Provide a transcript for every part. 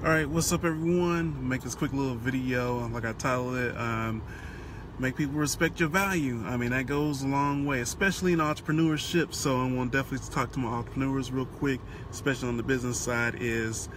Alright, what's up everyone? Make this quick little video, like I titled it, make people respect your value. I mean, that goes a long way, especially in entrepreneurship. So I want to definitely talk to my entrepreneurs real quick, especially on the business side, is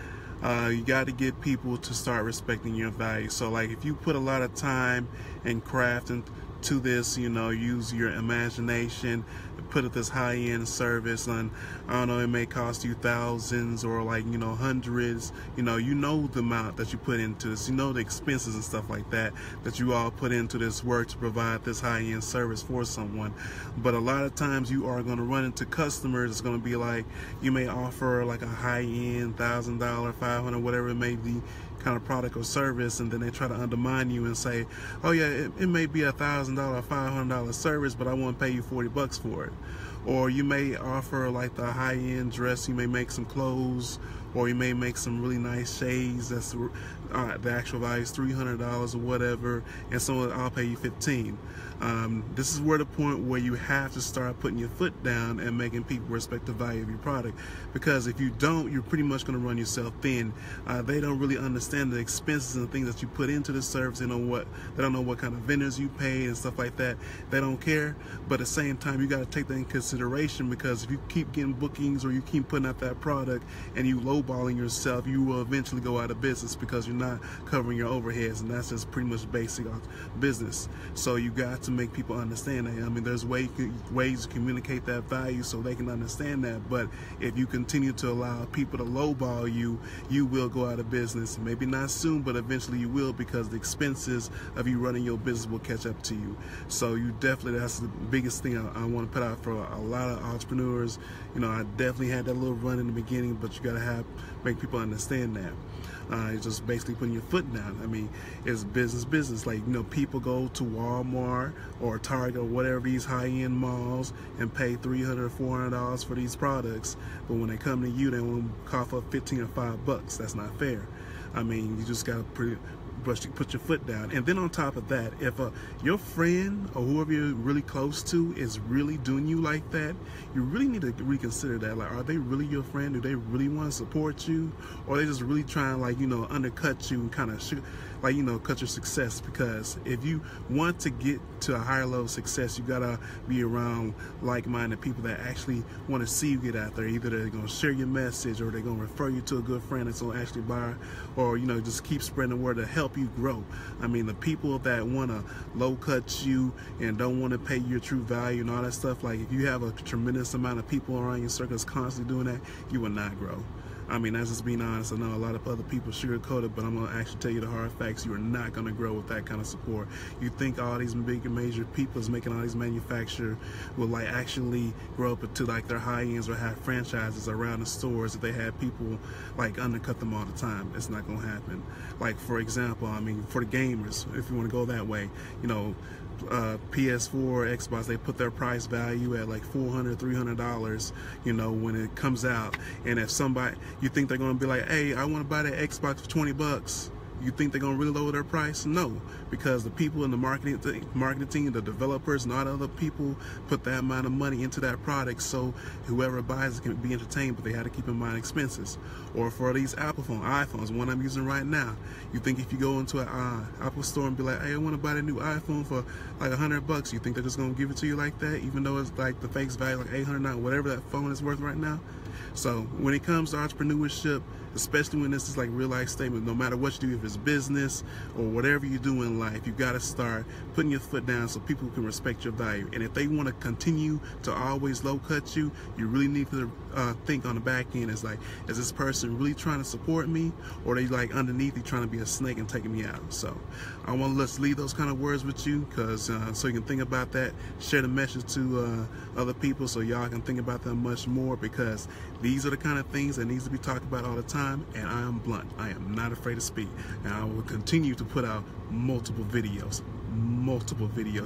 you got to get people to start respecting your value. So like if you put a lot of time and craft into this, you know, use your imagination, put it this high-end service, and I don't know, it may cost you thousands or like, you know, hundreds, you know the amount that you put into this, you know the expenses and stuff like that you all put into this work to provide this high-end service for someone. But a lot of times you are going to run into customers. It's going to be like, you may offer like a high-end $1,000, $500, whatever it may be, kind of product or service, and then they try to undermine you and say, oh yeah, it may be $1,000, $500 service, but I want to pay you $40 for it. Or you may offer like the high-end dress, you may make some clothes, or you may make some really nice shades that's the actual value is $300 or whatever, and so I'll pay you $15. This is where the point where you have to start putting your foot down and making people respect the value of your product, because if you don't, you're pretty much going to run yourself thin. They don't really understand the expenses and things that you put into the service. They don't know what kind of vendors you pay and stuff like that. They don't care. But at the same time, you got to take that in consideration, because if you keep getting bookings or you keep putting out that product and you lowballing yourself, you will eventually go out of business because you're not covering your overheads, and that's just pretty much basic business. So you got to make people understand that. I mean, there's ways to communicate that value so they can understand that. But if you continue to allow people to lowball you, you will go out of business. Maybe not soon, but eventually you will, because the expenses of you running your business will catch up to you. So you definitely, that's the biggest thing I want to put out for a lot of entrepreneurs. You know, I definitely had that little run in the beginning, but you got to make people understand that. It's just basically putting your foot down. I mean, it's business. Like, you know, people go to Walmart or Target or whatever, these high-end malls, and pay $300 or $400 for these products, but when they come to you, they want to cough up $15 or $5. That's not fair. I mean, you just got to put your foot down. And then on top of that, if your friend or whoever you're really close to is really doing you like that, you really need to reconsider that. Like, are they really your friend? Do they really want to support you? Or are they just really trying, like, you know, undercut you and kind of like, you know, cut your success? Because if you want to get to a higher level of success, you gotta be around like-minded people that actually want to see you get out there. Either they're gonna share your message, or they're gonna refer you to a good friend that's gonna actually buy, or, you know, just keep spreading the word to help you grow. I mean, the people that want to low cut you and don't want to pay your true value and all that stuff, like, if you have a tremendous amount of people around your circles constantly doing that, you will not grow. I mean, that's just being honest. I know a lot of other people sugarcoat it, but I'm going to actually tell you the hard facts. You are not going to grow with that kind of support. You think all these big and major people is making all these manufacturers will, like, actually grow up into, like, their high ends or have franchises around the stores if they had people, like, undercut them all the time. It's not going to happen. Like, for example, I mean, for the gamers, if you want to go that way, you know, PS4, Xbox, they put their price value at like $400, $300, you know, when it comes out. And if somebody, you think they're going to be like, hey, I want to buy that Xbox for $20. You think they're going to really lower their price? No, because the people in the marketing team, the developers, and all the other people put that amount of money into that product, so whoever buys it can be entertained, but they had to keep in mind expenses. Or for these iPhones, one I'm using right now, you think if you go into an Apple store and be like, hey, I want to buy the new iPhone for like $100, you think they're just going to give it to you like that, even though it's like the face value like $800, whatever that phone is worth right now? So when it comes to entrepreneurship, especially when this is like real life statement, no matter what you do, if it's business or whatever you do in life, you got to start putting your foot down so people can respect your value. And if they want to continue to always low cut you, you really need to think on the back end, is like, is this person really trying to support me, or are they like underneath trying to be a snake and taking me out? So I want to let's leave those kind of words with you, because so you can think about that, share the message to other people so y'all can think about them much more, because these are the kind of things that needs to be talked about all the time. And I am blunt. I am not afraid to speak, and I will continue to put out multiple videos,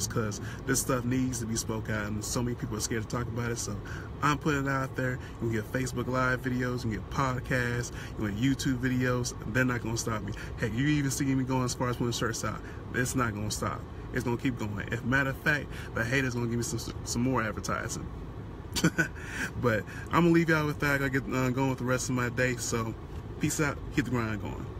because this stuff needs to be spoke out, and so many people are scared to talk about it. So I'm putting it out there. You can get Facebook Live videos, you can get podcasts, you can get YouTube videos. They're not going to stop me. Heck, you even see me going as far as putting shirts out. It's not going to stop. It's going to keep going. If matter of fact, the haters going to give me some more advertising. But I'm gonna leave y'all with that. I gotta get going with the rest of my day. So Peace out. Keep the grind going.